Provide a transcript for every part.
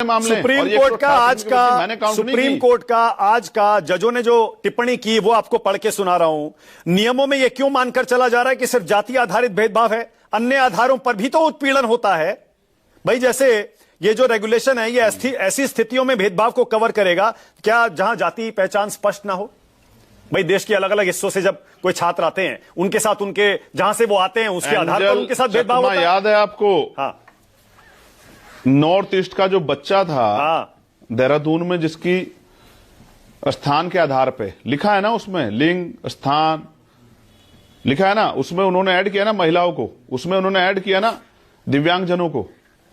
मामले हैं। Supreme court का आज का सुप्रीम कोर्ट का आज का जजों ने जो टिप्पणी की वो आपको पढ़ के सुना रहा हूं। नियमों में यह क्यों मानकर चला जा रहा है कि सिर्फ जाति आधारित भेदभाव है, अन्य आधारों पर भी तो उत्पीड़न होता है भाई। जैसे ये जो रेगुलेशन है ये ऐसी स्थितियों में भेदभाव को कवर करेगा क्या जहां जाति पहचान स्पष्ट ना हो। भाई देश के अलग अलग हिस्सों से जब कोई छात्र आते हैं उनके साथ उनके जहां से वो आते हैं उसके आधार पर उनके साथ भेदभाव होता है। याद है आपको? हाँ, नॉर्थ ईस्ट का जो बच्चा था देहरादून में, जिसकी स्थान के आधार पे लिखा है ना, उसमें लिंग स्थान लिखा है ना, उसमें उन्होंने ऐड किया ना महिलाओं को, उसमें उन्होंने ऐड किया ना दिव्यांगजनों को,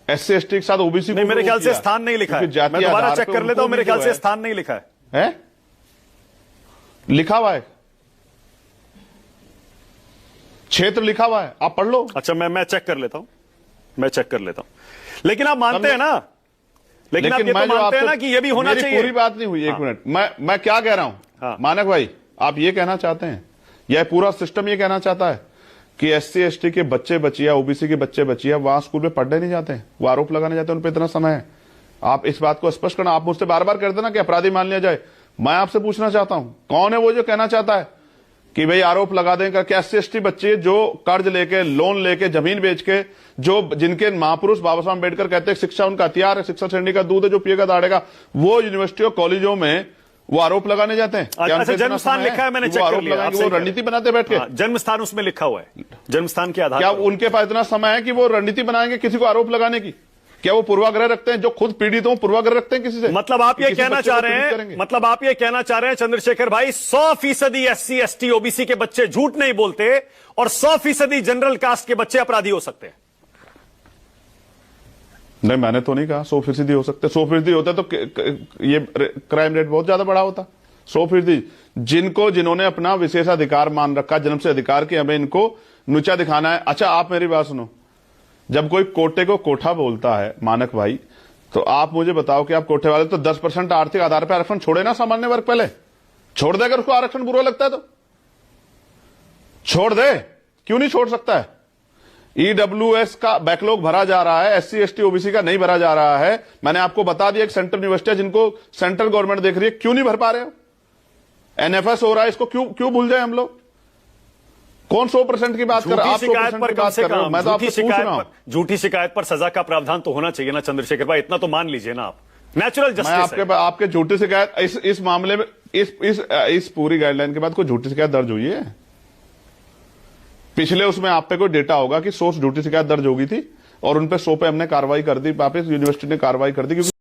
SC ST के साथ OBC को। मेरे ख्याल से स्थान नहीं लिखा है, मैं दोबारा चेक कर लेता हूं। मेरे ख्याल से स्थान नहीं लिखा है। लिखा हुआ है, क्षेत्र लिखा हुआ है, आप पढ़ लो। अच्छा, मैं चेक कर लेता हूं, लेकिन आप मानते हैं ना, लेकिन आप ये तो मानते हैं ना कि ये भी होना चाहिए। पूरी बात नहीं हुई, एक मिनट, मैं क्या कह रहा हूं। मानक भाई, आप ये कहना चाहते हैं, यह पूरा सिस्टम ये कहना चाहता है कि SC ST के बच्चे बचिया, OBC के बच्चे बचिया वहां स्कूल में पढ़ने नहीं जाते हैं, वो आरोप लगाने जाते हैं, उन पर इतना समय है। आप इस बात को स्पष्ट करना। आप मुझसे बार बार कहते ना कि अपराधी मान लिया जाए। मैं आपसे पूछना चाहता हूं, कौन है वो जो कहना चाहता है कि भाई आरोप लगा दें करके SC ST बच्चे जो कर्ज लेके, लोन लेके, जमीन बेच के, जो जिनके महापुरुष बाबा साहब अम्बेडकर कहते हैं शिक्षा उनका हथियार है, शिक्षा श्रेणी का दूध है, जो पिएगा दाड़ेगा, वो यूनिवर्सिटियों कॉलेजों में वो आरोप लगाने जाते हैं। अच्छा, जन्म स्थान लिखा है, मैंने चेक कर लिया। वो रणनीति बनाते बैठ के, जन्म स्थान उसमें लिखा हुआ है, जन्म स्थान के आधार। क्या उनके पास इतना समय है कि वो रणनीति बनाएंगे किसी को आरोप लगाने की? क्या वो पूर्वाग्रह रखते हैं? जो खुद पीड़ित हो पूर्वाग्रह रखते हैं किसी से? मतलब आप ये कहना चाह रहे हैं चंद्रशेखर भाई, 100% SC ST OBC के बच्चे झूठ नहीं बोलते और 100% जनरल कास्ट के बच्चे अपराधी हो सकते हैं? नहीं, मैंने तो नहीं कहा 100% हो सकते। 100% होता तो ये क्राइम रेट बहुत ज्यादा बड़ा होता। 100% जिन्होंने अपना विशेषाधिकार मान रखा, जन्म से अधिकार की, हमें इनको नीचा दिखाना है। अच्छा, आप मेरी बात सुनो, जब कोई कोटे को कोठा बोलता है मानक भाई, तो आप मुझे बताओ कि आप कोठे वाले तो 10% आर्थिक आधार पर आरक्षण छोड़े ना, सामान्य वर्ग पहले छोड़ दे। अगर उसको आरक्षण बुरा लगता है तो छोड़ दे, क्यों नहीं छोड़ सकता है? EWS का बैकलॉग भरा जा रहा है, SC ST OBC का नहीं भरा जा रहा है। मैंने आपको बता दिया, एक सेंट्रल यूनिवर्सिटी जिनको सेंट्रल गवर्नमेंट देख रही है, क्यों नहीं भर पा रहे हो? NFS हो रहा है, इसको क्यों भूल जाए हम लोग? कौन 100% की बात कर रहा है? शिकायत पर कम से कम, मैं तो आपसे पूछ रहा हूं, झूठी शिकायत पर सजा का प्रावधान तो होना चाहिए ना चंद्रशेखर भाई, इतना तो मान लीजिए ना आप। नेचुरल जस्टिस आपके झूठी शिकायत इस मामले में, इस पूरी गाइडलाइन के बाद कोई झूठी शिकायत दर्ज हुई है? पिछले उसमें आप पे कोई डेटा होगा कि 100 झूठी शिकायत दर्ज होगी थी और उन पे 100 पे हमने कार्रवाई कर दी, वापस यूनिवर्सिटी ने कार्रवाई कर दी, क्योंकि